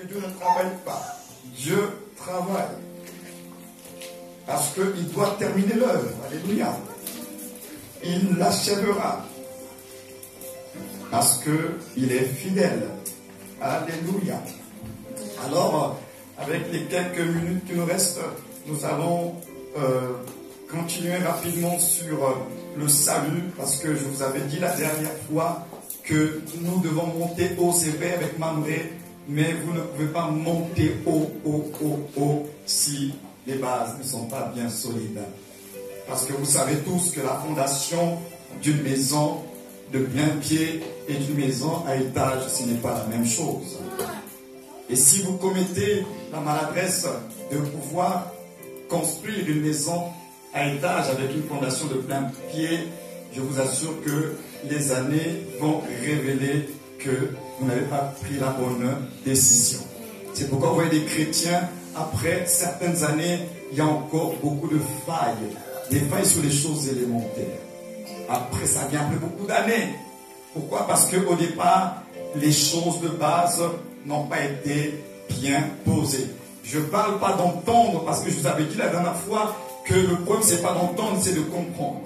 Dieu ne travaille pas. Dieu travaille. Parce qu'il doit terminer l'œuvre. Alléluia. Il l'achèvera. Parce qu'il est fidèle. Alléluia. Alors, avec les quelques minutes qui nous restent, nous allons continuer rapidement sur le salut, parce que je vous avais dit la dernière fois que nous devons monter haut, c'est vrai avec Mamré, mais vous ne pouvez pas monter haut si les bases ne sont pas bien solides. Parce que vous savez tous que la fondation d'une maison de plein pied et d'une maison à étage, ce n'est pas la même chose. Et si vous commettez la maladresse de pouvoir construire une maison à étage avec une fondation de plein pied, je vous assure que les années vont révéler que vous n'avez pas pris la bonne décision. C'est pourquoi vous voyez des chrétiens, après certaines années, il y a encore beaucoup de failles. Des failles sur les choses élémentaires. Après, ça vient après beaucoup d'années. Pourquoi? Parce qu'au départ, les choses de base n'ont pas été bien posées. Je ne parle pas d'entendre, parce que je vous avais dit la dernière fois que le problème, ce n'est pas d'entendre, c'est de comprendre.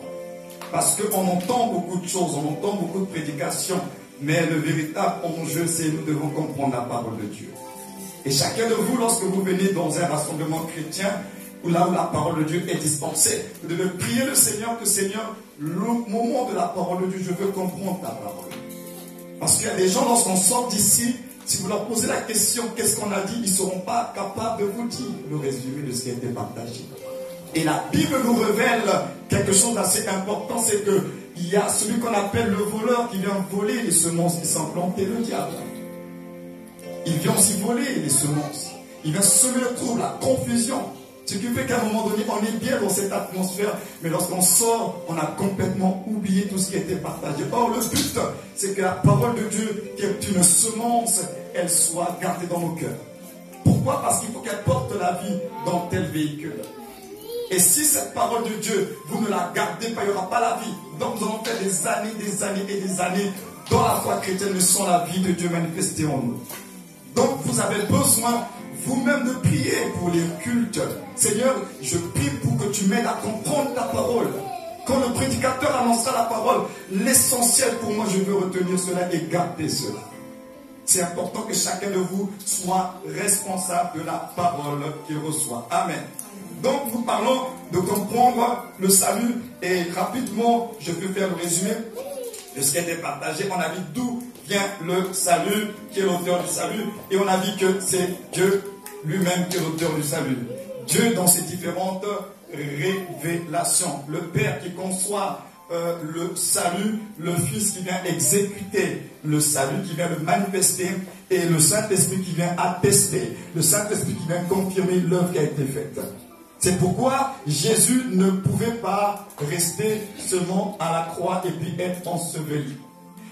Parce qu'on entend beaucoup de choses, on entend beaucoup de prédications, mais le véritable enjeu, c'est nous devons comprendre la parole de Dieu. Et chacun de vous, lorsque vous venez dans un rassemblement chrétien, ou là où la parole de Dieu est dispensée, vous devez prier le Seigneur, que Seigneur, le moment de la parole de Dieu, je veux comprendre ta parole. Parce qu'il y a des gens, lorsqu'on sort d'ici, si vous leur posez la question, qu'est-ce qu'on a dit, ils ne seront pas capables de vous dire le résumé de ce qui a été partagé. Et la Bible nous révèle quelque chose d'assez important, c'est qu'il y a celui qu'on appelle le voleur qui vient voler les semences qui sont plantées, le diable. Il vient aussi voler les semences. Il vient semer le trouble, la confusion. Ce qui fait qu'à un moment donné, on est bien dans cette atmosphère, mais lorsqu'on sort, on a complètement oublié tout ce qui a été partagé. Or, le but, c'est que la parole de Dieu, qui est une semence, elle soit gardée dans nos cœurs. Pourquoi? Parce qu'il faut qu'elle porte la vie dans tel véhicule. Et si cette parole de Dieu, vous ne la gardez pas, il n'y aura pas la vie. Donc nous allons faire des années et des années dans la foi chrétienne, mais sans la vie de Dieu manifestée en nous. Donc vous avez besoin vous-même de prier pour les cultes. Seigneur, je prie pour que tu m'aides à comprendre ta parole. Quand le prédicateur annoncera la parole, l'essentiel pour moi, je veux retenir cela et garder cela. C'est important que chacun de vous soit responsable de la parole qu'il reçoit. Amen. Donc nous parlons de comprendre le salut et rapidement, je peux faire le résumé de ce qui a été partagé. On a vu d'où vient le salut, qui est l'auteur du salut, et on a vu que c'est Dieu lui-même qui est l'auteur du salut. Dieu dans ses différentes révélations. Le Père qui conçoit le salut, le Fils qui vient exécuter le salut, qui vient le manifester, et le Saint-Esprit qui vient attester, le Saint-Esprit qui vient confirmer l'œuvre qui a été faite. C'est pourquoi Jésus ne pouvait pas rester seulement à la croix et puis être enseveli.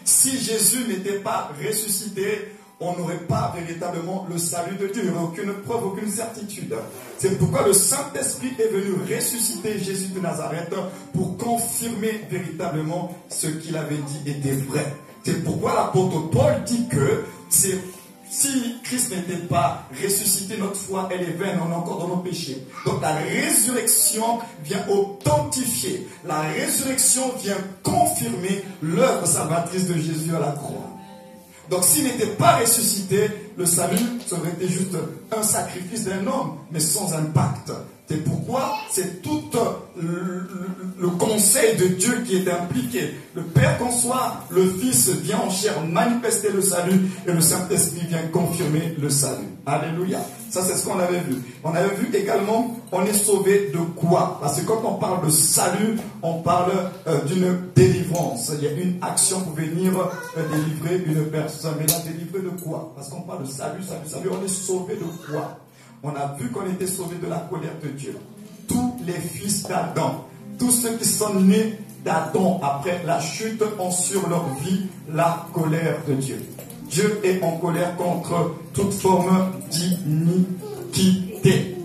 Si Jésus n'était pas ressuscité, on n'aurait pas véritablement le salut de Dieu. Il n'y aurait aucune preuve, aucune certitude. C'est pourquoi le Saint-Esprit est venu ressusciter Jésus de Nazareth pour confirmer véritablement ce qu'il avait dit était vrai. C'est pourquoi l'apôtre Paul dit que si Christ n'était pas ressuscité, notre foi, elle est vaine, on est encore dans nos péchés. Donc la résurrection vient authentifier. La résurrection vient confirmer l'œuvre salvatrice de Jésus à la croix. Donc s'il n'était pas ressuscité, le salut, ça aurait été juste un sacrifice d'un homme, mais sans impact. C'est pourquoi c'est tout le conseil de Dieu qui est impliqué. Le Père conçoit, le Fils vient en chair manifester le salut et le Saint-Esprit vient confirmer le salut. Alléluia. Ça, c'est ce qu'on avait vu. On avait vu également, on est sauvé de quoi? Parce que quand on parle de salut, on parle d'une délivrance. Il y a une action pour venir délivrer une personne. Mais la délivrer de quoi? Parce qu'on parle de salut, on est sauvé de quoi? On a vu qu'on était sauvé de la colère de Dieu. Tous les fils d'Adam, tous ceux qui sont nés d'Adam après la chute ont sur leur vie la colère de Dieu. Dieu est en colère contre toute forme d'iniquité.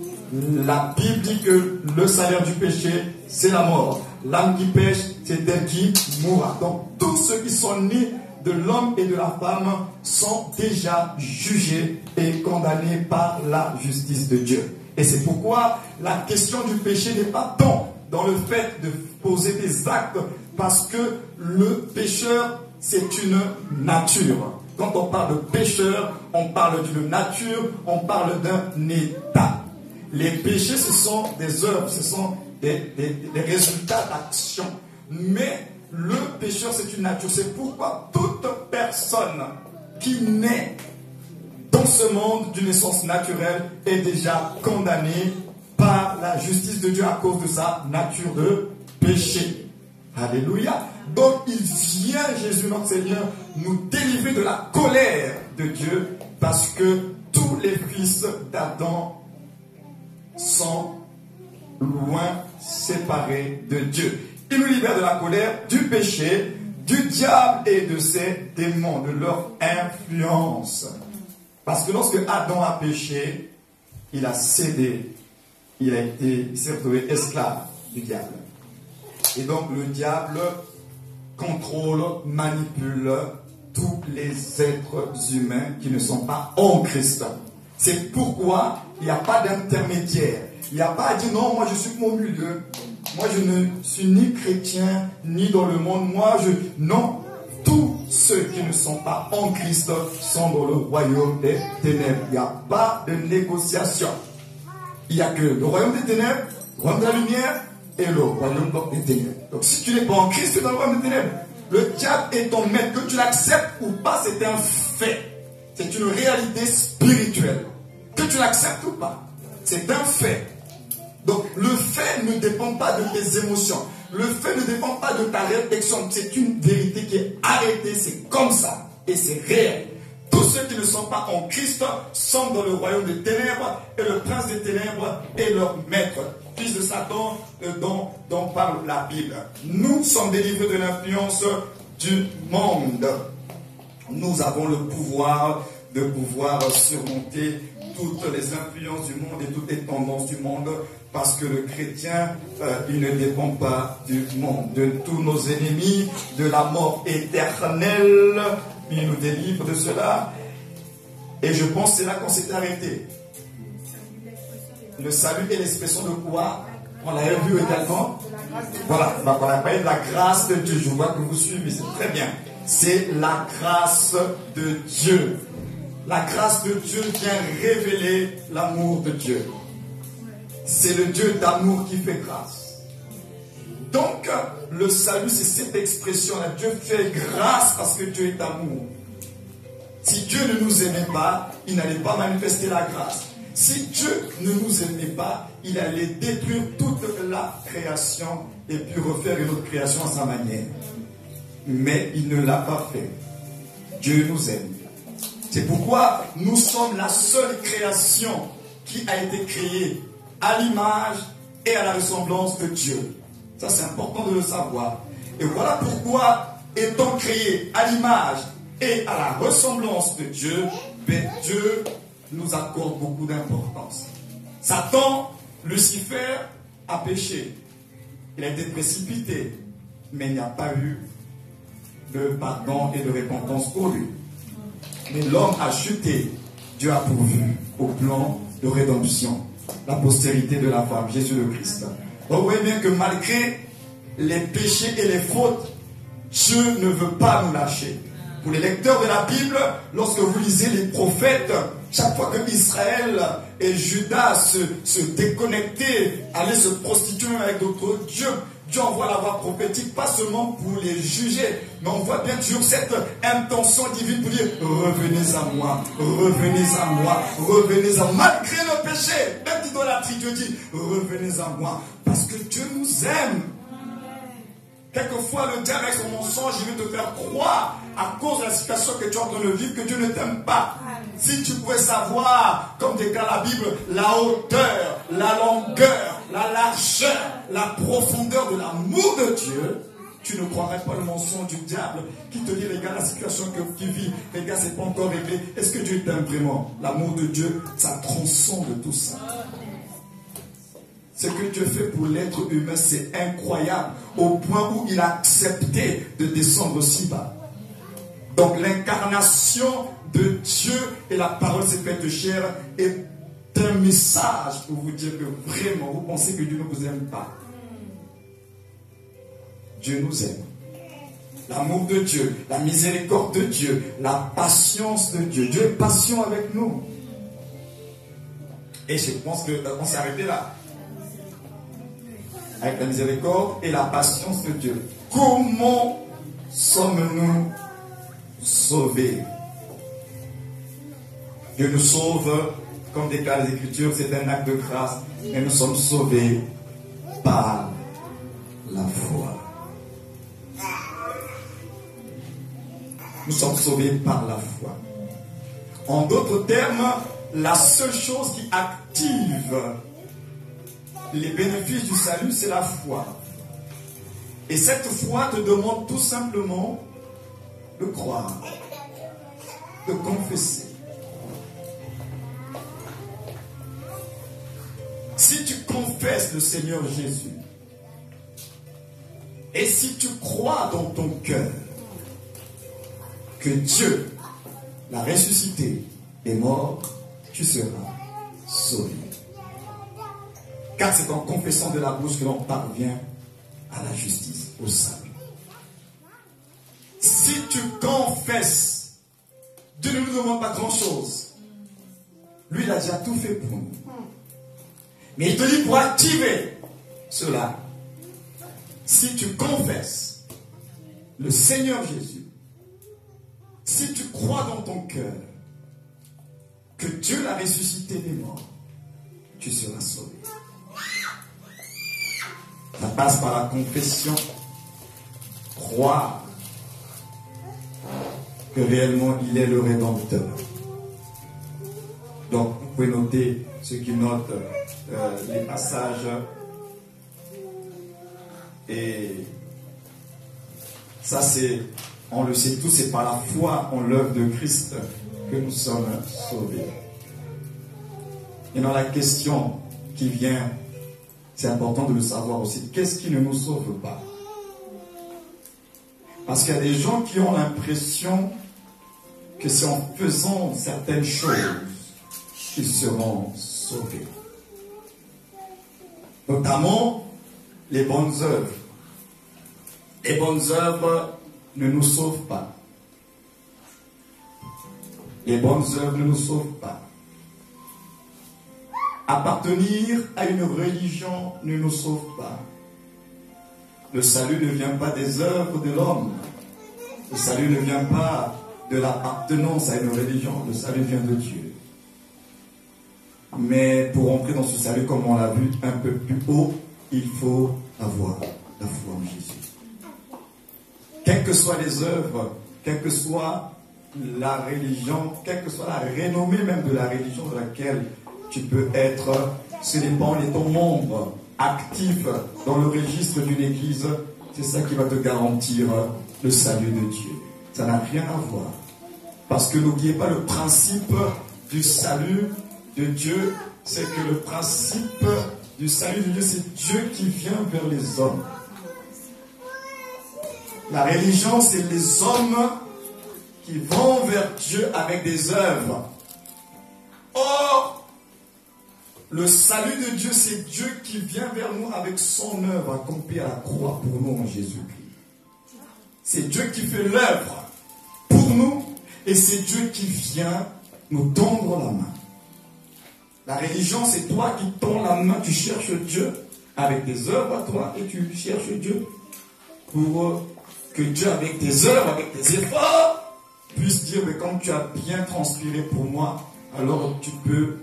La Bible dit que le salaire du péché, c'est la mort. L'âme qui pêche, c'est elle qui mourra. Donc tous ceux qui sont nés de l'homme et de la femme sont déjà jugés et condamnés par la justice de Dieu. Et c'est pourquoi la question du péché n'est pas tant dans le fait de poser des actes, parce que le pécheur, c'est une nature. Quand on parle de pécheur, on parle d'une nature, on parle d'un état. Les péchés, ce sont des œuvres, ce sont des résultats d'action. Mais le pécheur, c'est une nature. C'est pourquoi toute personne qui naît dans ce monde d'une naissance naturelle est déjà condamnée par la justice de Dieu à cause de sa nature de péché. Alléluia. Donc il vient, Jésus notre Seigneur, nous délivrer de la colère de Dieu, parce que tous les fils d'Adam sont loin, séparés de Dieu. Il nous libère de la colère, du péché, du diable et de ses démons, de leur influence. Parce que lorsque Adam a péché, il a cédé, il s'est retrouvé esclave du diable. Et donc le diable contrôle, manipule tous les êtres humains qui ne sont pas en Christ. C'est pourquoi il n'y a pas d'intermédiaire. Il n'y a pas à dire non, moi je suis mon milieu. Moi je ne suis ni chrétien, ni dans le monde. Non. Tous ceux qui ne sont pas en Christ sont dans le royaume des ténèbres. Il n'y a pas de négociation. Il n'y a que le royaume des ténèbres, le royaume de la lumière et le royaume des ténèbres. Donc si tu n'es pas en Christ, tu es dans le royaume des ténèbres. Le diable est ton maître. Que tu l'acceptes ou pas, c'est un fait. C'est une réalité spirituelle. Que tu l'acceptes ou pas, c'est un fait. Donc le fait ne dépend pas de tes émotions. Le fait ne dépend pas de ta réflexion. C'est une vérité qui est arrêtée. C'est comme ça. Et c'est réel. Tous ceux qui ne sont pas en Christ sont dans le royaume des ténèbres. Et le prince des ténèbres est leur maître. Fils de Satan, dont parle la Bible. Nous sommes délivrés de l'influence du monde. Nous avons le pouvoir de pouvoir surmonter toutes les influences du monde et toutes les tendances du monde, parce que le chrétien, il ne dépend pas du monde, de tous nos ennemis, de la mort éternelle. Il nous délivre de cela. Et je pense que c'est là qu'on s'est arrêté. Le salut est l'expression de quoi? On l'a vu également. Voilà, on a parlé de la grâce de Dieu. Je vois que vous suivez, c'est très bien. C'est la grâce de Dieu. La grâce de Dieu vient révéler l'amour de Dieu. C'est le Dieu d'amour qui fait grâce. Donc, le salut, c'est cette expression-là. Dieu fait grâce parce que Dieu est amour. Si Dieu ne nous aimait pas, il n'allait pas manifester la grâce. Si Dieu ne nous aimait pas, il allait détruire toute la création et puis refaire une autre création à sa manière. Mais il ne l'a pas fait. Dieu nous aime. C'est pourquoi nous sommes la seule création qui a été créée à l'image et à la ressemblance de Dieu. Ça, c'est important de le savoir. Et voilà pourquoi, étant créés à l'image et à la ressemblance de Dieu, Dieu nous accorde beaucoup d'importance. Satan, Lucifer, a péché. Il a été précipité, mais il n'y a pas eu de pardon et de repentance pour lui. Mais l'homme a chuté. Dieu a pourvu au plan de rédemption, la postérité de la femme, Jésus le Christ. Donc vous voyez bien que malgré les péchés et les fautes, Dieu ne veut pas nous lâcher. Pour les lecteurs de la Bible, lorsque vous lisez les prophètes, chaque fois que Israël et Judas se déconnectaient, allaient se prostituer avec d'autres dieux, Dieu envoie la voix prophétique, pas seulement pour les juger, mais on voit bien toujours cette intention divine pour dire revenez à moi, revenez à moi, revenez à moi. Malgré le péché, même d'idolâtrie, Dieu dit revenez à moi, parce que Dieu nous aime. Quelquefois, le diable avec son mensonge, il veut te faire croire, à cause de la situation que tu es en train de vivre, que Dieu ne t'aime pas. Si tu pouvais savoir, comme déclare la Bible, la hauteur, la longueur, la largeur, la profondeur de l'amour de Dieu, tu ne croirais pas le mensonge du diable qui te dit, regarde la situation que tu vis, regarde, c'est pas encore réglé. Est-ce que Dieu t'aime vraiment? L'amour de Dieu, ça transcende tout ça. Ce que Dieu fait pour l'être humain, c'est incroyable, au point où il a accepté de descendre aussi bas. Donc l'incarnation de Dieu et la parole s'est faite chair est un message pour vous dire que vraiment, vous pensez que Dieu ne vous aime pas. Dieu nous aime. L'amour de Dieu, la miséricorde de Dieu, la patience de Dieu. Dieu est patient avec nous. Et je pense qu'on s'est arrêté là. Avec la miséricorde et la patience de Dieu. Comment sommes-nous sauvés? Dieu nous sauve, comme déclare les Écritures, c'est un acte de grâce. Mais nous sommes sauvés par la foi. Nous sommes sauvés par la foi. En d'autres termes, la seule chose qui active les bénéfices du salut, c'est la foi. Et cette foi te demande tout simplement de croire, de confesser. Si tu confesses le Seigneur Jésus, et si tu crois dans ton cœur que Dieu l'a ressuscité et mort, tu seras sauvé. Car c'est en confessant de la bouche que l'on parvient à la justice, au salut. Si tu confesses, Dieu ne nous demande pas grand-chose. Lui, il a déjà tout fait pour nous. Mais il te dit pour activer cela, si tu confesses le Seigneur Jésus, si tu crois dans ton cœur que Dieu l'a ressuscité des morts, tu seras sauvé. Ça passe par la confession. Croire que réellement il est le Rédempteur. Donc vous pouvez noter ceux qui notent les passages. Et ça c'est, on le sait tous, c'est par la foi en l'œuvre de Christ que nous sommes sauvés. Et dans la question qui vient, c'est important de le savoir aussi, qu'est-ce qui ne nous sauve pas? Parce qu'il y a des gens qui ont l'impression que c'est en faisant certaines choses qu'ils seront sauvés. Notamment les bonnes œuvres. Les bonnes œuvres ne nous sauvent pas. Les bonnes œuvres ne nous sauvent pas. Appartenir à une religion ne nous sauve pas. Le salut ne vient pas des œuvres de l'homme. Le salut ne vient pas de l'appartenance à une religion. Le salut vient de Dieu. Mais pour entrer dans ce salut, comme on l'a vu un peu plus haut, il faut avoir la foi en Jésus. Quelles que soient les œuvres, quelle que soit la religion, quelle que soit la renommée même de la religion dans laquelle tu peux être, ce dépend de ton membre actif dans le registre d'une église, c'est ça qui va te garantir le salut de Dieu. Ça n'a rien à voir. Parce que n'oubliez pas le principe du salut de Dieu, c'est que le principe du salut de Dieu, c'est Dieu qui vient vers les hommes. La religion, c'est les hommes qui vont vers Dieu avec des œuvres. Or, le salut de Dieu, c'est Dieu qui vient vers nous avec son œuvre accomplie à la croix pour nous en Jésus-Christ. C'est Dieu qui fait l'œuvre pour nous et c'est Dieu qui vient nous tendre la main. La religion, c'est toi qui tends la main, tu cherches Dieu avec des œuvres à toi et tu cherches Dieu pour que Dieu, avec tes œuvres, avec tes efforts, puisse dire, mais comme tu as bien transpiré pour moi, alors tu peux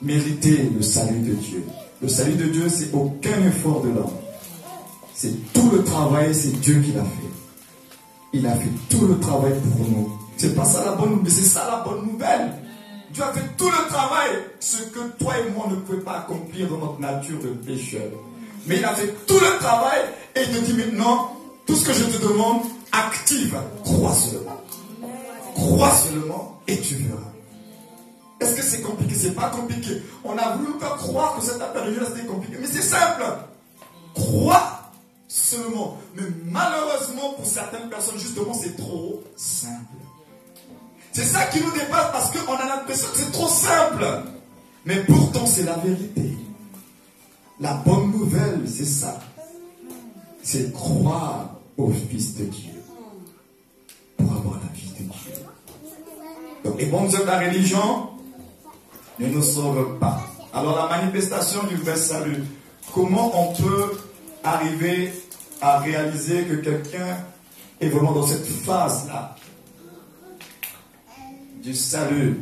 mériter le salut de Dieu. Le salut de Dieu, c'est aucun effort de l'homme. C'est tout le travail, c'est Dieu qui l'a fait. Il a fait tout le travail pour nous. C'est pas ça la bonne nouvelle, c'est ça la bonne nouvelle. Dieu a fait tout le travail, ce que toi et moi ne pouvons pas accomplir dans notre nature de pécheur. Mais il a fait tout le travail et il te dit maintenant, tout ce que je te demande, active, crois seulement. Crois seulement et tu verras. Est-ce que c'est compliqué? C'est pas compliqué. On a voulu pas croire que cette période c'était compliqué. Mais c'est simple. Crois seulement. Mais malheureusement, pour certaines personnes, justement, c'est trop simple. C'est ça qui nous dépasse parce qu'on a l'impression que c'est trop simple. Mais pourtant, c'est la vérité. La bonne nouvelle, c'est ça. C'est croire au Fils de Dieu pour avoir la vie de Dieu. Donc, les bonnes œuvres de la religion ne nous sauvent pas. Alors, la manifestation du vrai salut, comment on peut arriver à réaliser que quelqu'un est vraiment dans cette phase-là du salut?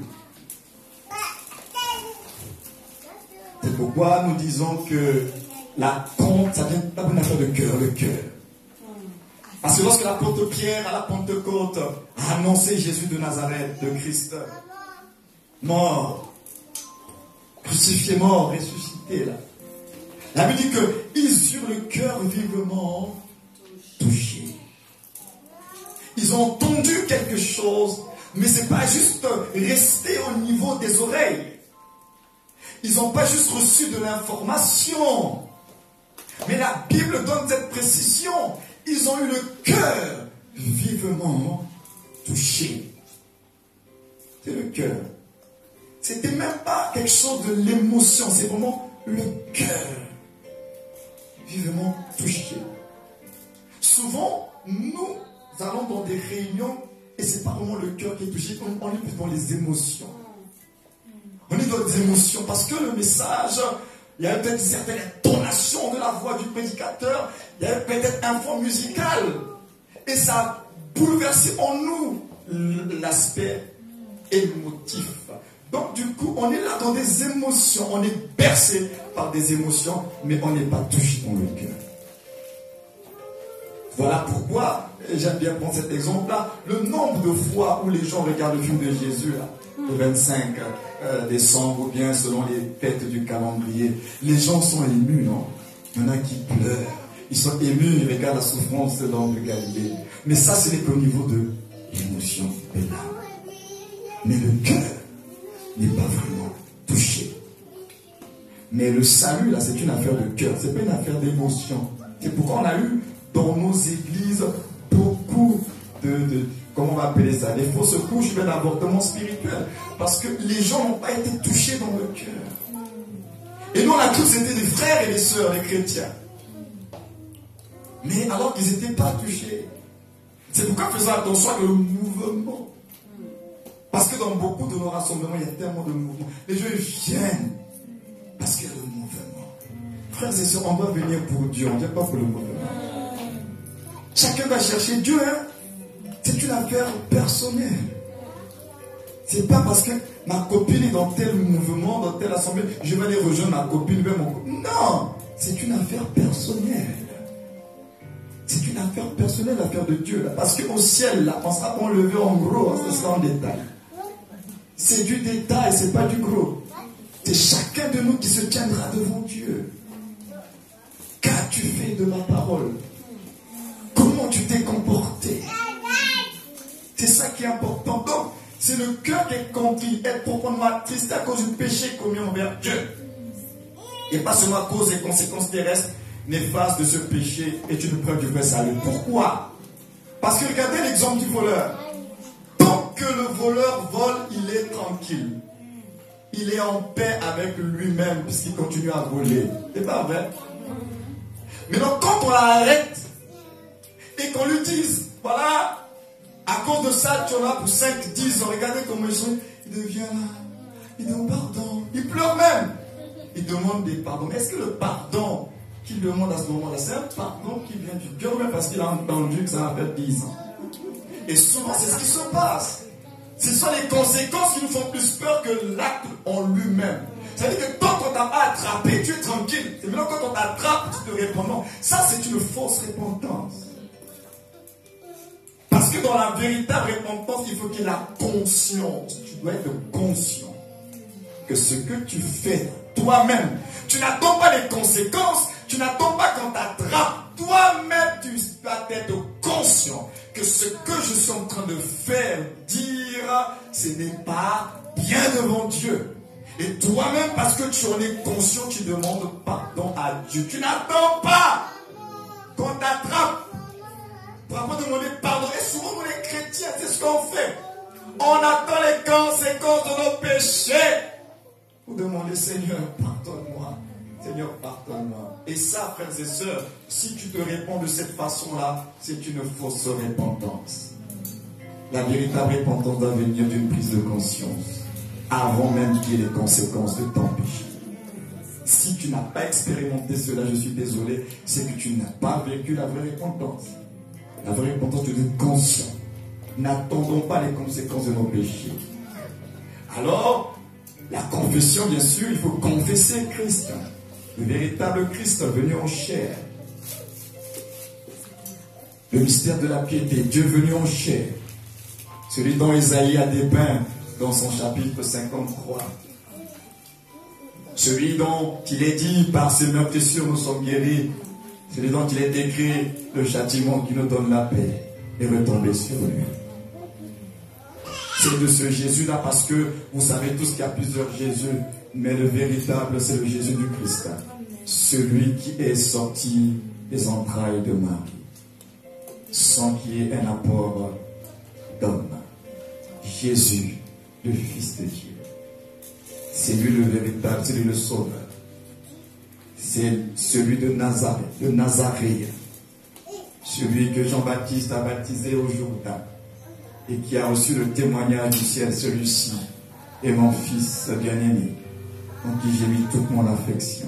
C'est pourquoi nous disons que la compte, ça vient pas d'une affaire de cœur, le cœur. Parce que lorsque l'apôtre Pierre à la Pentecôte a annoncé Jésus de Nazareth, de Christ, mort, crucifié, mort, ressuscité, là. La Bible dit qu'ils eurent le cœur vivement touché. Ils ont entendu quelque chose, mais ce n'est pas juste resté au niveau des oreilles. Ils n'ont pas juste reçu de l'information. Mais la Bible donne cette précision. Ils ont eu le cœur vivement touché. C'est le cœur. C'était même pas quelque chose de l'émotion, c'est vraiment le cœur vivement touché. Souvent, nous allons dans des réunions et c'est pas vraiment le cœur qui est touché, on est plus dans les émotions. On est dans des émotions parce que le message, il y a peut-être une certaine intonation de la voix du prédicateur, il y a peut-être un fond musical et ça a bouleversé en nous l'aspect émotif. Donc du coup, on est là dans des émotions, on est bercé par des émotions, mais on n'est pas touché dans le cœur. Voilà pourquoi, j'aime bien prendre cet exemple-là, le nombre de fois où les gens regardent le film de Jésus, là, le 25 décembre, ou bien selon les fêtes du calendrier, les gens sont émus, non? Il y en a qui pleurent, ils sont émus, ils regardent la souffrance de l'homme de Galilée. Mais ça, ce n'est qu'au niveau de l'émotion de l'âme. Mais le cœur n'est pas vraiment touché. Mais le salut, là, c'est une affaire de cœur, c'est pas une affaire d'émotion. C'est pourquoi on a eu dans nos églises beaucoup comment on va appeler ça, des fausses couches d'avortement spirituel. Parce que les gens n'ont pas été touchés dans le cœur. Et nous, on a tous été des frères et des sœurs, des chrétiens. Mais alors qu'ils n'étaient pas touchés. C'est pourquoi faisons attention avec le mouvement. Parce que dans beaucoup de nos rassemblements, il y a tellement de mouvements. Les gens viennent parce qu'il y a le mouvement. Frères et sœurs, on doit venir pour Dieu, on ne vient pas pour le mouvement. Chacun va chercher Dieu, hein. C'est une affaire personnelle. C'est pas parce que ma copine est dans tel mouvement, dans telle assemblée, je vais aller rejoindre ma copine, vers mon copine. Non, c'est une affaire personnelle. C'est une affaire personnelle, l'affaire de Dieu. Là. Parce qu'au ciel, là, on sera enlevé en gros, hein, ce sera en détail. C'est du détail, c'est pas du gros. C'est chacun de nous qui se tiendra devant Dieu. Qu'as-tu fait de ma parole? Comment tu t'es comporté? C'est ça qui est important. Donc, c'est le cœur qui est conquis, est profondément attristé à cause du péché commis envers Dieu. Et pas seulement à cause des conséquences terrestres néfastes de ce péché est une preuve du vrai salut. Pourquoi? Parce que regardez l'exemple du voleur. Tant que le voleur vole, il est tranquille. Il est en paix avec lui-même puisqu'il continue à voler. C'est pas vrai? Mais donc, quand on l'arrête et qu'on lui dise, voilà, à cause de ça, tu en as pour 5, 10 ans. Regardez comment il devient là. Il demande pardon. Il pleure même. Il demande des pardons. Mais est-ce que le pardon qu'il demande à ce moment-là, c'est un pardon qui vient du cœur, même parce qu'il a entendu que ça va faire 10 ans? Et souvent, c'est ce qui se passe. Ce sont les conséquences qui nous font plus peur que l'acte en lui-même. C'est-à-dire que tant qu'on t'a pas attrapé, tu es tranquille. C'est maintenant quand on t'attrape, tu te réponds non. Ça, c'est une fausse repentance. Parce que dans la véritable repentance, il faut qu'il y ait la conscience. Tu dois être conscient que ce que tu fais toi-même, tu n'attends pas les conséquences, tu n'attends pas qu'on t'attrape. Toi-même, tu dois être conscient que ce que je suis en train de faire, dire, ce n'est pas bien devant Dieu. Et toi-même, parce que tu en es conscient, tu demandes pardon à Dieu. Tu n'attends pas qu'on t'attrape. Pour après demander pardon. Et souvent, nous les chrétiens, c'est ce qu'on fait. On attend les conséquences de nos péchés. Pour demander, Seigneur, pardonne-moi. Seigneur, pardonne-moi. Et ça, frères et sœurs, si tu te réponds de cette façon-là, c'est une fausse repentance. La véritable repentance doit venir d'une prise de conscience, avant même qu'il y ait les conséquences de ton péché. Si tu n'as pas expérimenté cela, je suis désolé, c'est que tu n'as pas vécu la vraie repentance. La vraie repentance, tu dois être conscient. N'attendons pas les conséquences de nos péchés. Alors, la confession, bien sûr, il faut confesser Christ. Le véritable Christ venu en chair. Le mystère de la piété, Dieu venu en chair. Celui dont Isaïe a dépeint dans son chapitre 53. Celui dont il est dit, par ses meurtrissures nous sommes guéris. Celui dont il est écrit, le châtiment qui nous donne la paix est retombé sur lui. C'est de ce Jésus-là, parce que vous savez tous qu'il y a plusieurs Jésus, mais le véritable, c'est le Jésus du Christ. Celui qui est sorti des entrailles de Marie, sans qu'il y ait un apport d'homme. Jésus, le Fils de Dieu. C'est lui le véritable, c'est lui le sauveur. C'est celui de Nazareth, de Nazaréen. Celui que Jean-Baptiste a baptisé au Jourdain et qui a reçu le témoignage du ciel. Celui-ci est mon Fils bien-aimé, en qui j'ai mis toute mon affection.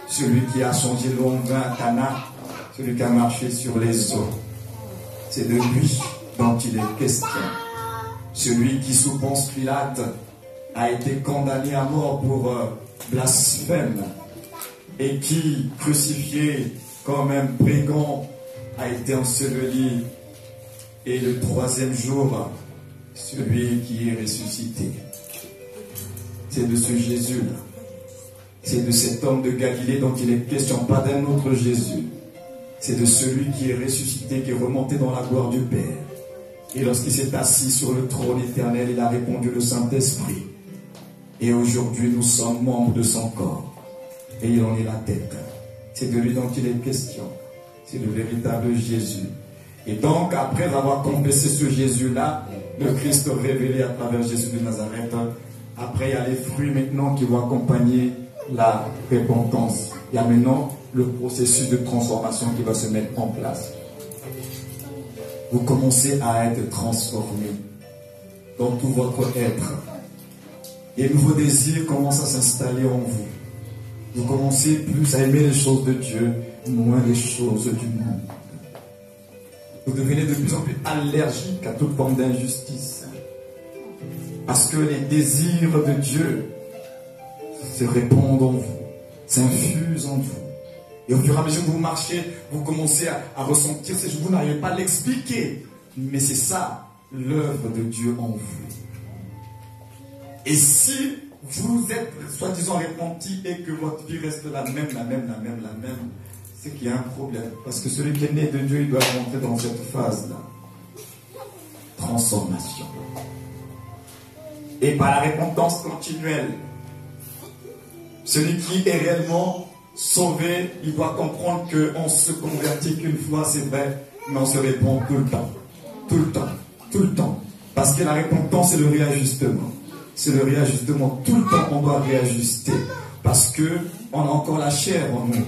Celui qui a changé l'eau en vin à Cana, celui qui a marché sur les eaux. C'est de lui dont il est question. Celui qui, sous Ponce Pilate, a été condamné à mort pour blasphème et qui, crucifié comme un brigand, a été enseveli. Et le troisième jour, celui qui est ressuscité. C'est de ce Jésus-là. C'est de cet homme de Galilée dont il est question, pas d'un autre Jésus. C'est de celui qui est ressuscité, qui est remonté dans la gloire du Père. Et lorsqu'il s'est assis sur le trône éternel, il a répondu le Saint-Esprit. Et aujourd'hui, nous sommes membres de son corps. Et il en est la tête. C'est de lui dont il est question. C'est le véritable Jésus. Et donc, après avoir confessé ce Jésus-là, le Christ révélé à travers Jésus de Nazareth, après il y a les fruits maintenant qui vont accompagner la repentance. Il y a maintenant le processus de transformation qui va se mettre en place. Vous commencez à être transformé dans tout votre être. Et un nouveau désir commence à s'installer en vous. Vous commencez plus à aimer les choses de Dieu, moins les choses du monde. Vous devenez de plus en plus allergique à toute forme d'injustice. Parce que les désirs de Dieu se répandent en vous, s'infusent en vous. Et au fur et à mesure que vous marchez, vous commencez à ressentir ces choses. Vous n'arrivez pas à l'expliquer. Mais c'est ça, l'œuvre de Dieu en vous. Et si vous êtes soi-disant repenti et que votre vie reste la même, c'est qu'il y a un problème. Parce que celui qui est né de Dieu, il doit rentrer dans cette phase-là. Transformation. Et par la repentance continuelle, celui qui est réellement sauvé, il doit comprendre qu'on se convertit qu'une fois, c'est vrai, mais on se répand tout le temps. Tout le temps. Tout le temps. Parce que la repentance, c'est le réajustement. C'est le réajustement. Tout le temps, on doit réajuster. Parce qu'on a encore la chair en nous.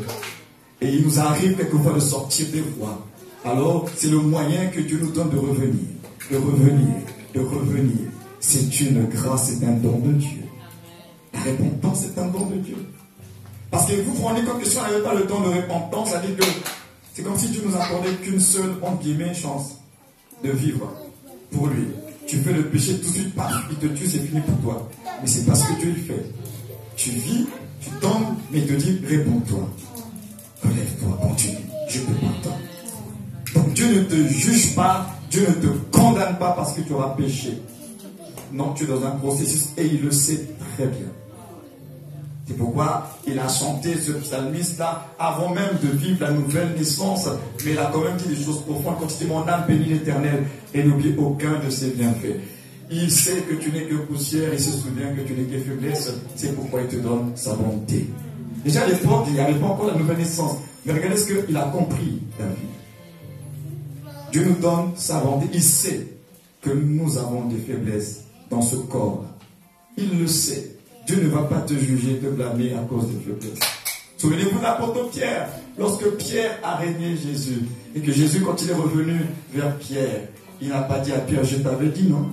Et il nous arrive quelquefois de sortir des voies. Alors, c'est le moyen que Dieu nous donne de revenir. De revenir. De revenir. C'est une grâce, c'est un don de Dieu. La repentance, c'est un don de Dieu. Parce que vous vous rendez compte que si on n'avait pas le don de repentance, ça veut dire que c'est comme si Dieu nous accordait qu'une seule, entre guillemets, chance de vivre pour lui. Tu fais le péché tout de suite, paf, il te tue, c'est fini pour toi. Mais c'est pas ce que Dieu fait. Tu vis, tu tombes, mais il te dit, réponds-toi. Relève-toi, continue, je te pardonne. Donc Dieu ne te juge pas, Dieu ne te condamne pas parce que tu auras péché. Non, tu es dans un processus et il le sait très bien. C'est pourquoi il a chanté ce psalmiste-là avant même de vivre la nouvelle naissance. Mais il a quand même dit des choses profondes. Quand il dit mon âme bénit l'Éternel et n'oublie aucun de ses bienfaits. Il sait que tu n'es que poussière, il se souvient que tu n'es que faiblesse. C'est pourquoi il te donne sa bonté. Déjà à l'époque, il n'y avait pas encore la nouvelle naissance. Mais regardez ce qu'il a compris, David. Dieu nous donne sa volonté. Il sait que nous avons des faiblesses dans ce corps. Il le sait. Dieu ne va pas te juger, te blâmer à cause des faiblesses. Souvenez-vous de l'apôtre Pierre. Lorsque Pierre a régné Jésus, et que Jésus, quand il est revenu vers Pierre, il n'a pas dit à Pierre, je t'avais dit, non?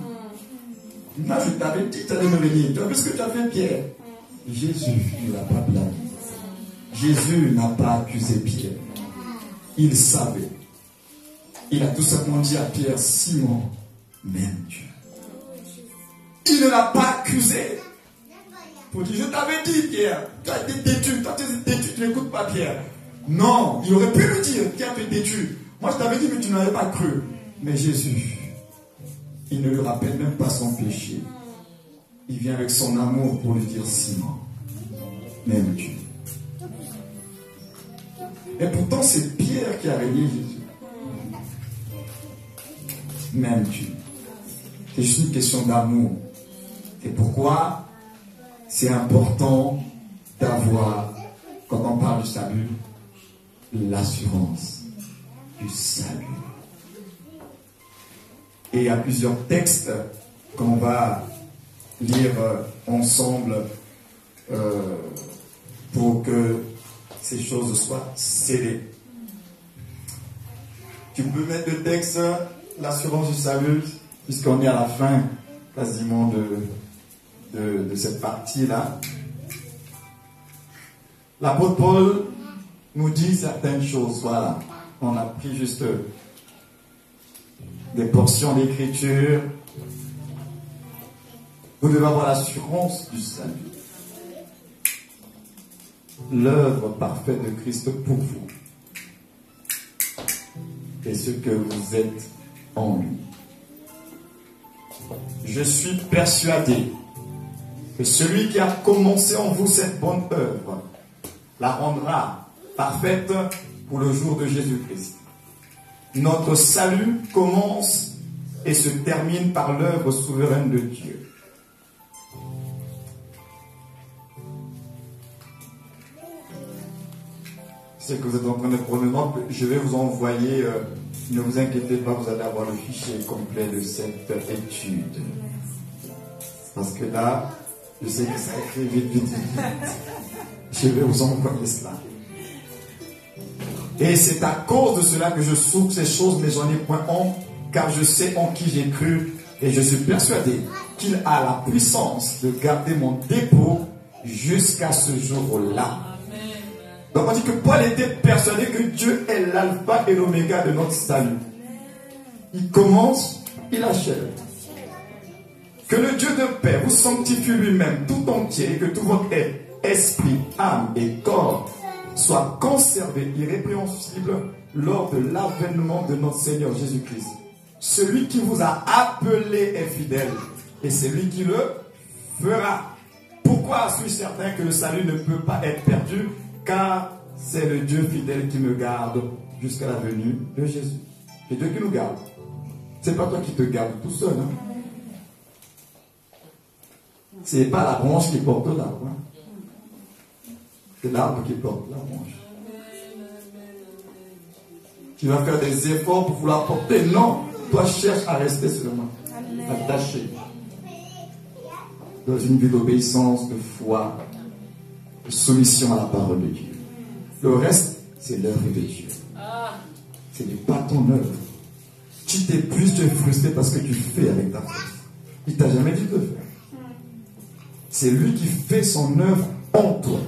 Non, je t'avais dit, tu allais me régner. Tu as vu ce que tu as fait, Pierre? Jésus ne l'a pas blâmé. Jésus n'a pas accusé Pierre. Il savait. Il a tout simplement dit à Pierre, Simon, m'aimes Dieu. Il ne l'a pas accusé. Pour dire, je t'avais dit, Pierre, tu as été têtu, tu n'écoutes pas Pierre. Non, il aurait pu lui dire, Pierre, tu es têtu. Moi, je t'avais dit, mais tu n'avais pas cru. Mais Jésus, il ne lui rappelle même pas son péché. Il vient avec son amour pour lui dire, Simon, m'aimes-tu? Et pourtant, c'est Pierre qui a régné Jésus. M'aimes-tu? C'est juste une question d'amour. C'est pourquoi c'est important d'avoir, quand on parle du salut, l'assurance du salut. Et il y a plusieurs textes qu'on va lire ensemble pour que ces choses soient scellées. Tu peux mettre le texte, l'assurance du salut, puisqu'on est à la fin quasiment de cette partie-là. L'apôtre Paul nous dit certaines choses. Voilà, on a pris juste des portions d'écriture. Vous devez avoir l'assurance du salut. L'œuvre parfaite de Christ pour vous. Et ce que vous êtes en lui. Je suis persuadé que celui qui a commencé en vous cette bonne œuvre la rendra parfaite pour le jour de Jésus-Christ. Notre salut commence et se termine par l'œuvre souveraine de Dieu. C'est que vous êtes en train de prendre note, je vais vous envoyer, ne vous inquiétez pas, vous allez avoir le fichier complet de cette étude. Parce que là, je sais que ça écrit vite. Je vais vous envoyer cela. Et c'est à cause de cela que je souffre ces choses, mais j'en ai point honte, car je sais en qui j'ai cru, et je suis persuadé qu'il a la puissance de garder mon dépôt jusqu'à ce jour-là. Donc on dit que Paul était persuadé que Dieu est l'alpha et l'oméga de notre salut. Il commence, il achève. Que le Dieu de paix vous sanctifie lui-même tout entier et que tout votre être, esprit, âme et corps soit conservé irrépréhensible lors de l'avènement de notre Seigneur Jésus-Christ. Celui qui vous a appelé est fidèle et c'est lui qui le fera. Pourquoi suis-je certain que le salut ne peut pas être perdu? Car c'est le Dieu fidèle qui me garde jusqu'à la venue de Jésus. C'est Dieu qui nous garde. C'est pas toi qui te gardes tout seul. Hein? C'est pas la branche qui porte l'arbre. Hein? C'est l'arbre qui porte la branche. Tu vas faire des efforts pour vouloir porter. Non, toi cherche à rester seulement attaché dans une vie d'obéissance, de foi, de soumission à la parole de Dieu. Le reste, c'est l'œuvre de Dieu. Ce n'est pas ton œuvre. Tu t'épuises, tu es frustré parce que tu fais avec ta force. Il t'a jamais dit de le faire. C'est lui qui fait son œuvre en toi.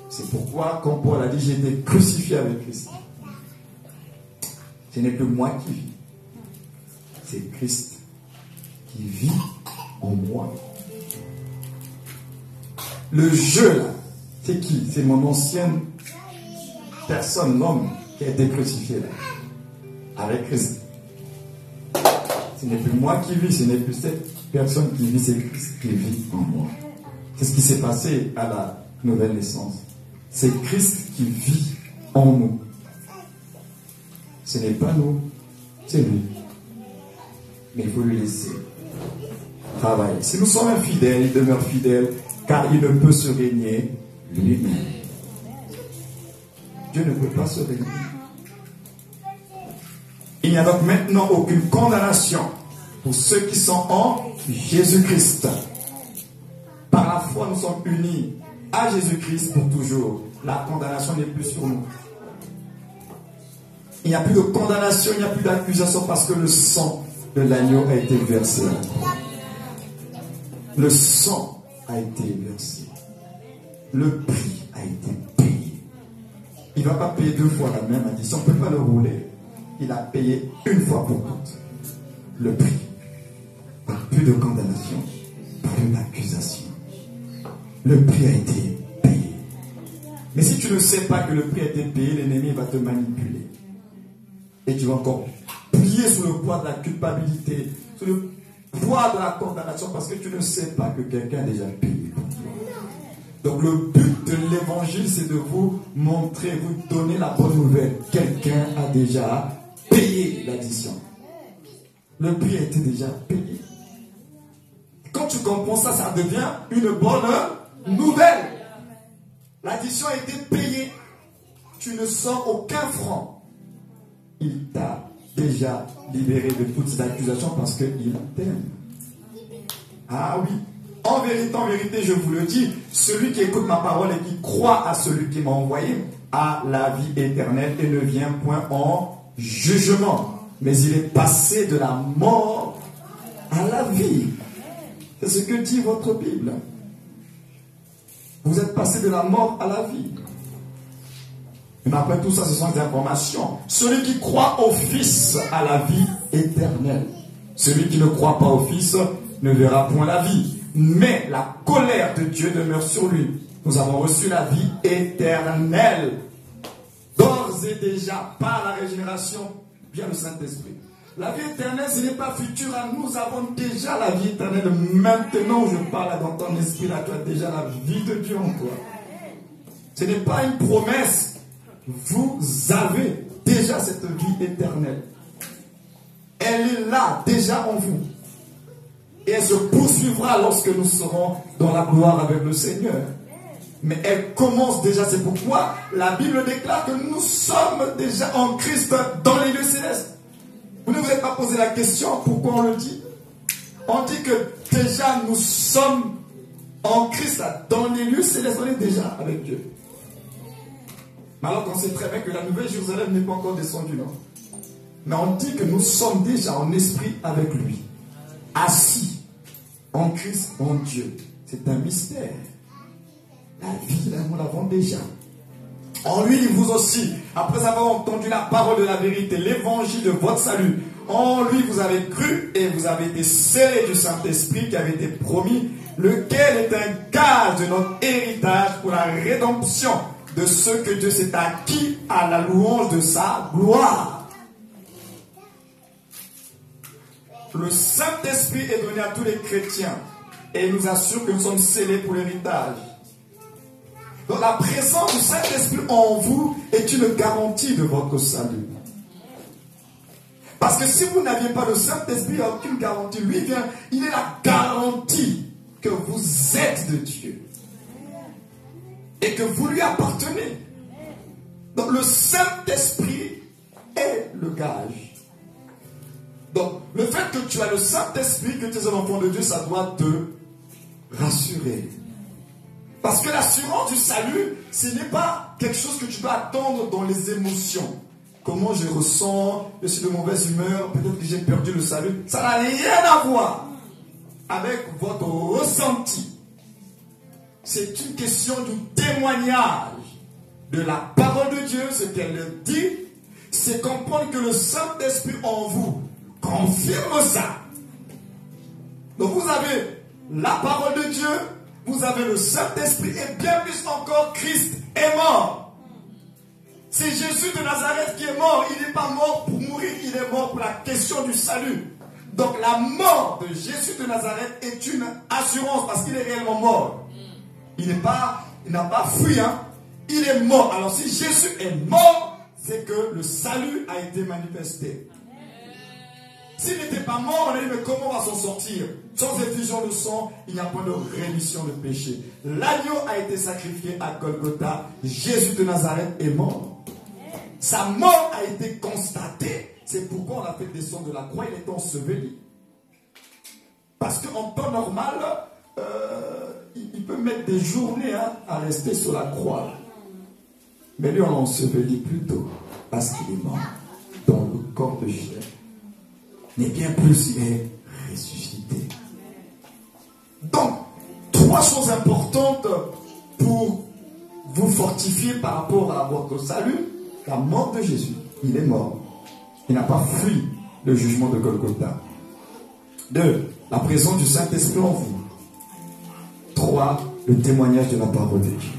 C'est pourquoi, quand Paul a dit, j'ai été crucifié avec Christ. Ce n'est plus moi qui vis. C'est Christ qui vit en moi. Le jeu, là, c'est qui? C'est mon ancienne personne, l'homme, qui a été crucifié, là, avec Christ. Ce n'est plus moi qui vis, ce n'est plus cette personne qui vit, c'est Christ qui vit en moi. C'est ce qui s'est passé à la nouvelle naissance. C'est Christ qui vit en nous. Ce n'est pas nous, c'est lui. Mais il faut lui laisser travailler. Si nous sommes infidèles, il demeure fidèle, car il ne peut se régner lui-même. Dieu ne peut pas se réunir. Il n'y a donc maintenant aucune condamnation pour ceux qui sont en Jésus-Christ. Par la foi, nous sommes unis à Jésus-Christ pour toujours. La condamnation n'est plus sur nous. Il n'y a plus de condamnation, il n'y a plus d'accusation parce que le sang de l'agneau a été versé. Le sang a été versé. Le prix a été payé. Il ne va pas payer deux fois la même addition. On ne peut pas le rouler. Il a payé une fois pour toutes. Le prix. Plus de condamnation, plus d'accusation. Le prix a été payé. Mais si tu ne sais pas que le prix a été payé, l'ennemi va te manipuler. Et tu vas encore plier sous le poids de la culpabilité, sous le poids de la condamnation, parce que tu ne sais pas que quelqu'un a déjà payé pour toi. Donc le but de l'évangile, c'est de vous montrer, vous donner la bonne nouvelle. Quelqu'un a déjà payé l'addition. Le prix a été déjà payé. Quand tu comprends ça, ça devient une bonne nouvelle. L'addition a été payée. Tu ne sors aucun franc. Il t'a déjà libéré de toutes ces accusations parce qu'il t'aime. Ah oui. En vérité, je vous le dis, celui qui écoute ma parole et qui croit à celui qui m'a envoyé a la vie éternelle et ne vient point en jugement. Mais il est passé de la mort à la vie. C'est ce que dit votre Bible. Vous êtes passé de la mort à la vie. Mais après tout ça, ce sont des informations. Celui qui croit au Fils a la vie éternelle. Celui qui ne croit pas au Fils ne verra point la vie. Mais la colère de Dieu demeure sur lui. Nous avons reçu la vie éternelle. D'ores et déjà, par la régénération, vient le Saint-Esprit. La vie éternelle, ce n'est pas futur. Nous avons déjà la vie éternelle. Maintenant, je parle dans ton esprit, là, tu as déjà la vie de Dieu en toi. Ce n'est pas une promesse. Vous avez déjà cette vie éternelle. Elle est là, déjà en vous. Et elle se poursuivra lorsque nous serons dans la gloire avec le Seigneur. Mais elle commence déjà. C'est pourquoi la Bible déclare que nous sommes déjà en Christ dans les lieux célestes. Vous ne vous êtes pas posé la question pourquoi on le dit. On dit que déjà nous sommes en Christ dans les lieux célestes. On est déjà avec Dieu. Mais alors qu'on sait très bien que la nouvelle Jérusalem n'est pas encore descendue, non? Mais on dit que nous sommes déjà en esprit avec lui. Assis en Christ, en Dieu. C'est un mystère. La vie, là, nous l'avons déjà. En lui, vous aussi, après avoir entendu la parole de la vérité, l'évangile de votre salut, en lui, vous avez cru et vous avez été scellés du Saint-Esprit qui avait été promis, lequel est un gage de notre héritage pour la rédemption de ceux que Dieu s'est acquis à la louange de sa gloire. Le Saint-Esprit est donné à tous les chrétiens et il nous assure que nous sommes scellés pour l'héritage. Donc la présence du Saint-Esprit en vous est une garantie de votre salut. Parce que si vous n'aviez pas le Saint-Esprit, il n'y a aucune garantie. Lui vient, il est la garantie que vous êtes de Dieu. Et que vous lui appartenez. Donc le Saint-Esprit est le gage. Donc le fait que tu as le Saint-Esprit, que tu es un enfant de Dieu, ça doit te rassurer. Parce que l'assurance du salut, ce n'est pas quelque chose que tu dois attendre dans les émotions. Comment je ressens, je suis de mauvaise humeur, peut-être que j'ai perdu le salut. Ça n'a rien à voir avec votre ressenti. C'est une question du témoignage de la parole de Dieu, ce qu'elle dit, c'est comprendre que le Saint-Esprit en vous confirme ça. Donc vous avez la parole de Dieu, vous avez le Saint-Esprit et bien plus encore, Christ est mort. C'est Jésus de Nazareth qui est mort. Il n'est pas mort pour mourir, il est mort pour la question du salut. Donc la mort de Jésus de Nazareth est une assurance parce qu'il est réellement mort. Il n'a pas fui, hein. Il est mort. Alors si Jésus est mort, c'est que le salut a été manifesté. S'il n'était pas mort, on a dit mais comment on va s'en sortir? Sans effusion de sang, il n'y a pas de rémission de péché. L'agneau a été sacrifié à Golgotha. Jésus de Nazareth est mort. Sa mort a été constatée. C'est pourquoi on l'a fait descendre de la croix. Il est enseveli. Parce qu'en temps normal, il peut mettre des journées à rester sur la croix. Mais lui, on l'a enseveli plus tôt. Parce qu'il est mort dans le corps de chair. Mais bien plus, il est ressuscité. Donc, 3 choses importantes pour vous fortifier par rapport à votre salut. La mort de Jésus. Il est mort. Il n'a pas fui le jugement de Golgotha. 2. La présence du Saint-Esprit en vous. 3. Le témoignage de la parole de Dieu.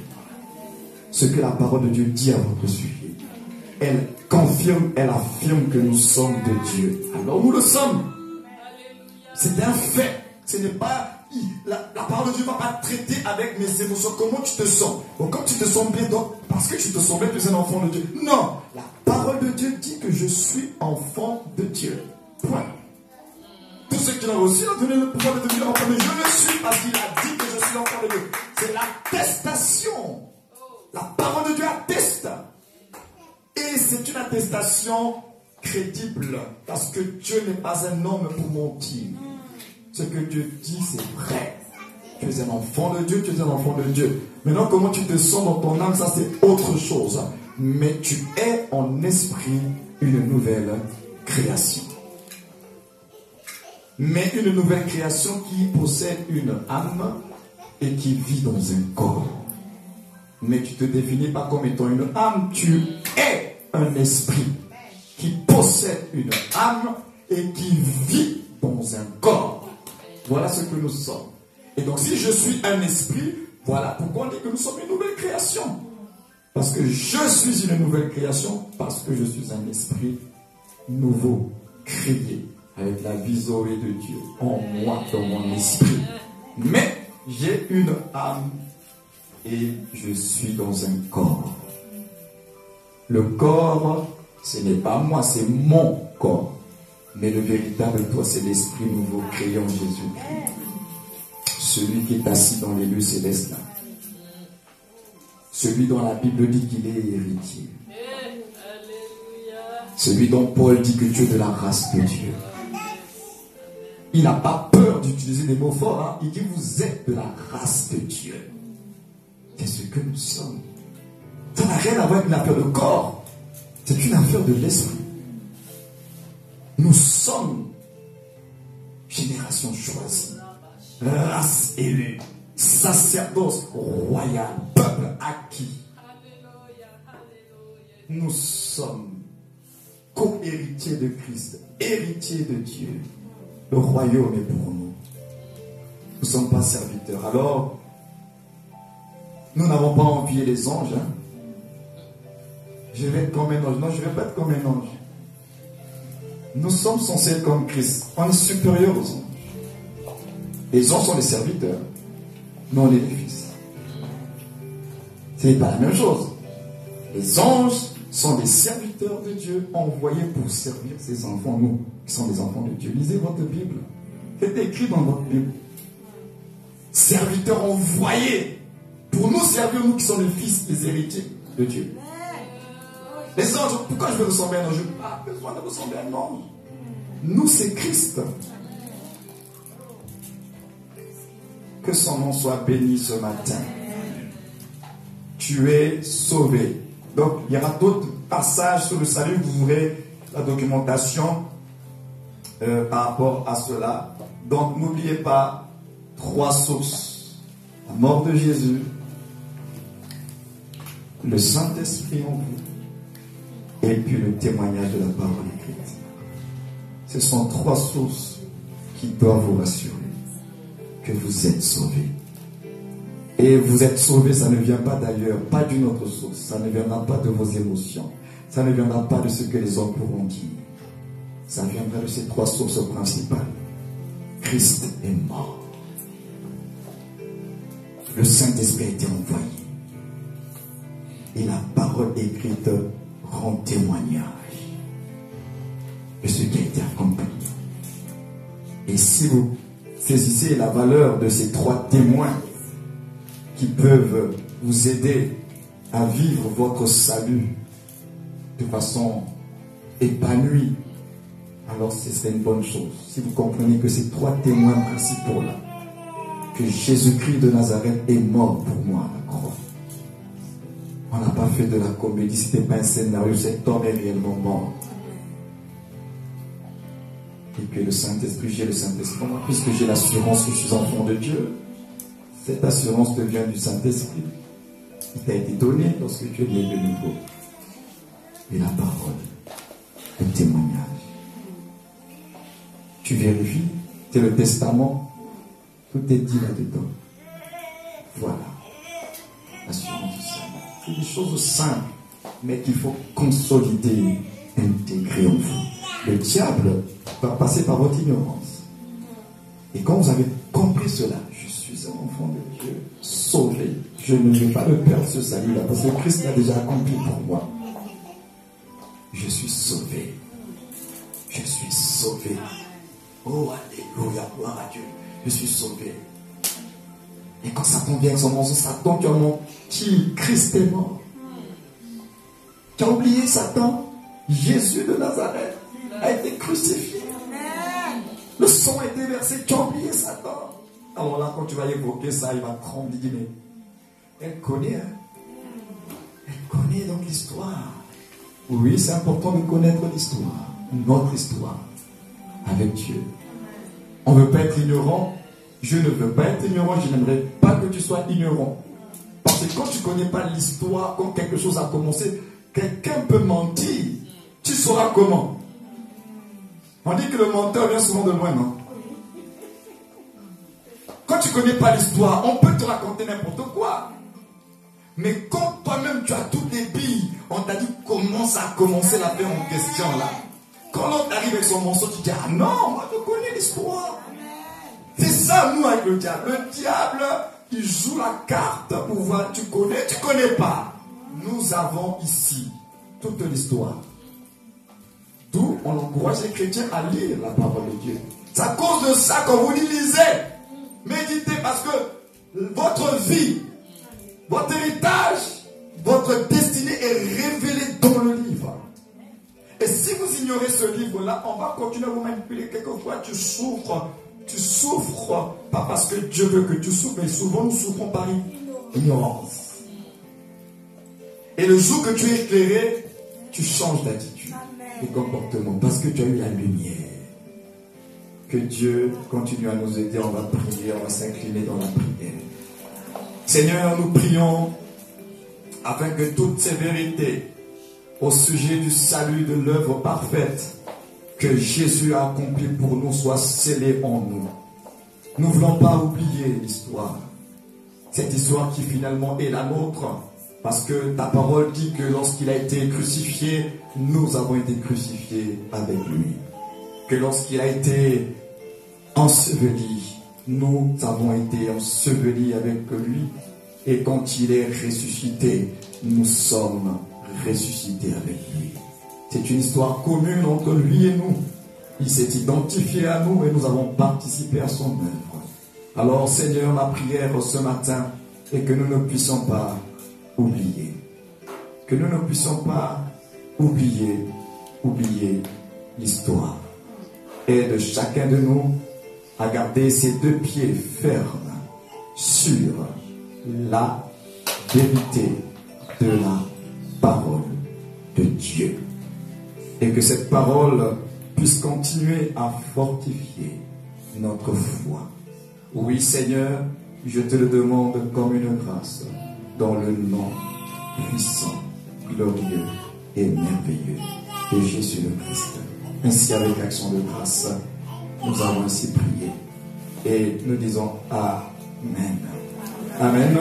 Ce que la parole de Dieu dit à votre sujet. Elle confirme, elle affirme que nous sommes de Dieu. Alors nous le sommes. C'est un fait. Ce n'est pas... La parole de Dieu ne va pas traiter avec mes émotions. Comment tu te sens? Bon, quand tu te sens bien, donc, parce que tu te sens bien, tu es un enfant de Dieu. Non. La parole de Dieu dit que je suis enfant de Dieu. Point. Tous ceux qui l'ont reçu ont donné le pouvoir de devenir enfant de Dieu. Je le suis parce qu'il a dit que je suis enfant de Dieu. C'est l'attestation. La parole de Dieu atteste. Et c'est une attestation crédible. Parce que Dieu n'est pas un homme pour mentir. Ce que Dieu dit, c'est vrai. Tu es un enfant de Dieu, tu es un enfant de Dieu. Maintenant, comment tu te sens dans ton âme, ça c'est autre chose. Mais tu es en esprit une nouvelle création. Mais une nouvelle création qui possède une âme et qui vit dans un corps. Mais tu ne te définis pas comme étant une âme, tu es un esprit qui possède une âme et qui vit dans un corps. Voilà ce que nous sommes. Et donc si je suis un esprit, voilà pourquoi on dit que nous sommes une nouvelle création. Parce que je suis une nouvelle création, parce que je suis un esprit nouveau, créé, avec la vie Zoé de Dieu en moi, dans mon esprit. Mais j'ai une âme et je suis dans un corps. Le corps, ce n'est pas moi, c'est mon corps. Mais le véritable toi, c'est l'esprit nouveau créé en Jésus-Christ. Celui qui est assis dans les lieux célestes là. Celui dont la Bible dit qu'il est héritier. Celui dont Paul dit que tu es de la race de Dieu. Il n'a pas peur d'utiliser des mots forts. Hein. Il dit vous êtes de la race de Dieu. C'est ce que nous sommes. Ça n'a rien à voir avec une affaire de corps. C'est une affaire de l'esprit. Nous sommes génération choisie, race élue, sacerdoce royal, peuple acquis. Nous sommes co-héritiers de Christ, héritiers de Dieu. Le royaume est pour nous. Nous ne sommes pas serviteurs. Alors, nous n'avons pas envié les anges. Hein? Je vais être comme un ange. Non, je ne vais pas être comme un ange. Nous sommes censés être comme Christ. On est supérieur aux anges. Les anges sont les serviteurs. Nous, on est les fils. Ce n'est pas la même chose. Les anges sont des serviteurs de Dieu envoyés pour servir ses enfants, nous, qui sont des enfants de Dieu. Lisez votre Bible. C'est écrit dans votre Bible. Serviteurs envoyés pour nous servir, nous qui sommes les fils, les héritiers de Dieu. Les anges, pourquoi je veux ressembler à un ange? Je n'ai pas besoin de ressembler à un ange. Nous, c'est Christ. Que son nom soit béni ce matin. Tu es sauvé. Donc, il y aura d'autres passages sur le salut. Vous aurez la documentation par rapport à cela. Donc, n'oubliez pas 3 sources. La mort de Jésus, le Saint-Esprit en vous, et puis le témoignage de la parole écrite. Ce sont 3 sources qui doivent vous rassurer que vous êtes sauvés. Et vous êtes sauvés, ça ne vient pas d'ailleurs, pas d'une autre source. Ça ne viendra pas de vos émotions. Ça ne viendra pas de ce que les hommes pourront dire. Ça viendra de ces 3 sources principales. Christ est mort. Le Saint-Esprit a été envoyé. Et la parole écrite rend témoignage de ce qui a été accompli. Et si vous saisissez la valeur de ces 3 témoins qui peuvent vous aider à vivre votre salut de façon épanouie, alors ce serait une bonne chose. Si vous comprenez que ces trois témoins principaux là, que Jésus-Christ de Nazareth est mort pour moi à la croix. On n'a pas fait de la comédie, c'était pas un scénario, cet homme est réellement mort. Et que le Saint-Esprit, j'ai le Saint-Esprit, puisque j'ai l'assurance que je suis enfant de Dieu, cette assurance te vient du Saint-Esprit. Il t'a été donné lorsque tu es né de nouveau. Et la parole, le témoignage. Tu vérifies, c'est le testament, tout est dit là-dedans. Voilà. L'assurance du Saint. C'est des choses simples, mais qu'il faut consolider, intégrer en vous. Le diable va passer par votre ignorance. Et quand vous avez compris cela, je suis un enfant de Dieu, sauvé. Je ne vais pas le perdre ce salut-là, parce que Christ l'a déjà accompli pour moi. Je suis sauvé. Je suis sauvé. Oh, alléluia, gloire à Dieu. Je suis sauvé. Et quand Satan vient avec son mensonge, Satan, tu as menti. Christ est mort. Tu as oublié Satan. Jésus de Nazareth a été crucifié. Le sang a été versé. Tu as oublié Satan. Alors là, quand tu vas évoquer ça, il va trembler. Mais elle connaît. Hein? Elle connaît donc l'histoire. Oui, c'est important de connaître l'histoire. Notre histoire. Avec Dieu. On ne veut pas être ignorant. Je ne veux pas être ignorant. Je n'aimerais pas que tu sois ignorant. Parce que quand tu ne connais pas l'histoire, quand quelque chose a commencé, quelqu'un peut mentir. Tu sauras comment. On dit que le menteur vient souvent de loin, non? Quand tu ne connais pas l'histoire, on peut te raconter n'importe quoi. Mais quand toi-même tu as toutes les billes, on t'a dit comment ça a commencé l'affaire en question là. Quand l'autre arrive avec son mensonge, tu dis ah non, moi je connais l'histoire. C'est ça nous avec le diable. Le diable, il joue la carte pour voir tu connais pas. Nous avons ici toute l'histoire. D'où on encourage les chrétiens à lire la parole de Dieu. C'est à cause de ça que vous lisez. Méditez parce que votre vie, votre héritage, votre destinée est révélée dans le livre. Et si vous ignorez ce livre-là, on va continuer à vous manipuler. Quelquefois, tu souffres. Tu souffres, pas parce que Dieu veut que tu souffres, mais souvent nous souffrons par ignorance. Et le jour que tu es éclairé, tu changes d'attitude et comportement parce que tu as eu la lumière. Que Dieu continue à nous aider, on va prier, on va s'incliner dans la prière. Seigneur, nous prions afin que toutes ces vérités au sujet du salut de l'œuvre parfaite que Jésus a accompli pour nous soient scellées en nous. Nous ne voulons pas oublier l'histoire. Cette histoire qui finalement est la nôtre. Parce que ta parole dit que lorsqu'il a été crucifié, nous avons été crucifiés avec lui. Que lorsqu'il a été enseveli, nous avons été ensevelis avec lui. Et quand il est ressuscité, nous sommes ressuscités avec lui. C'est une histoire commune entre lui et nous. Il s'est identifié à nous et nous avons participé à son œuvre. Alors Seigneur, ma prière ce matin est que nous ne puissions pas oublier. Que nous ne puissions pas oublier l'histoire. Aide chacun de nous à garder ses deux pieds fermes sur la vérité de la parole de Dieu. Et que cette parole puisse continuer à fortifier notre foi. Oui, Seigneur, je te le demande comme une grâce, dans le nom puissant, glorieux et merveilleux de Jésus le Christ. Ainsi, avec action de grâce, nous avons ainsi prié. Et nous disons Amen. Amen.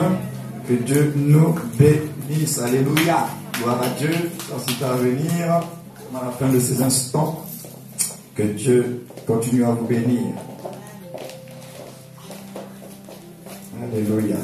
Que Dieu nous bénisse. Alléluia. Gloire à Dieu. Merci à venir. À la fin de ces instants, que Dieu continue à vous bénir. Alléluia.